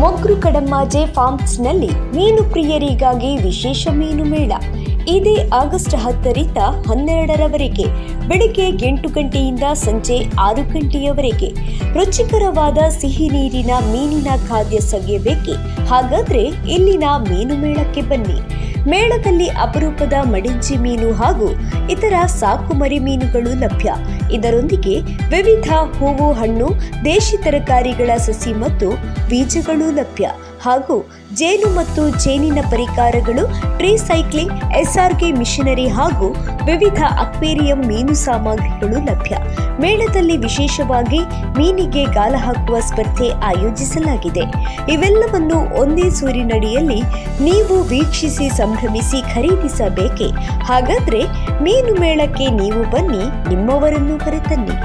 ಮೊಗ್ರು ಕಡಮ್ಮಾಜೆ ಫಾರ್ಮ್ಸ್ನಲ್ಲಿ ಮೀನು ಪ್ರಿಯರಿಗಾಗಿ ವಿಶೇಷ ಮೀನು ಮೇಳ ಇದೇ ಆಗಸ್ಟ್ 10ರಿಂದ 12ರವರೆಗೆ ಬೆಳಗ್ಗೆ 8 ಗಂಟೆಯಿಂದ ಸಂಜೆ 6 ಗಂಟೆಯವರೆಗೆ ರುಚಿಕರವಾದ ಸಿಹಿ ನೀರಿನ ಮೀನಿನ ಖಾದ್ಯ ಸವಿಯಬೇಕೆ? ಹಾಗಾದ್ರೆ ಇಲ್ಲಿನ ಮೀನು ಮೇಳಕ್ಕೆ ಬನ್ನಿ. ಮೇಳದಲ್ಲಿ ಅಪರೂಪದ ಮಡಿಂಚಿ ಮೀನು ಹಾಗೂ ಇತರ ಸಾಕು ಮರಿ ಮೀನುಗಳು ಲಭ್ಯ. ಇದರೊಂದಿಗೆ ವಿವಿಧ ಹೂವು, ಹಣ್ಣು, ದೇಶಿ ತರಕಾರಿಗಳ ಸಸಿ ಮತ್ತು ಬೀಜಗಳು ಲಭ್ಯ ಹಾಗೂ ಜೇನು ಮತ್ತು ಜೇನಿನ ಪರಿಕರಗಳು, ಟ್ರೀ ಸೈಕ್ಲಿಂಗ್, SRK ಮಿಷನರಿ ಹಾಗೂ ವಿವಿಧ ಅಕ್ವೇರಿಯಂ ಮೀನು ಸಾಮಗ್ರಿಗಳು ಲಭ್ಯ. ಮೇಳದಲ್ಲಿ ವಿಶೇಷವಾಗಿ ಮೀನಿಗೆ ಗಾಳ ಹಾಕುವ ಸ್ಪರ್ಧೆ ಆಯೋಜಿಸಲಾಗಿದೆ. ಇವೆಲ್ಲವನ್ನು ಒಂದೇ ಸೂರಿನಡಿಯಲ್ಲಿ ನೀವು ವೀಕ್ಷಿಸಿ ಸಂಭ್ರಮಿಸಿ ಖರೀದಿಸಬೇಕೆ? ಹಾಗಾದ್ರೆ ಮೀನು ಮೇಳಕ್ಕೆ ನೀವು ಬನ್ನಿ, ನಿಮ್ಮವರನ್ನು ಕರೆತನ್ನಿ.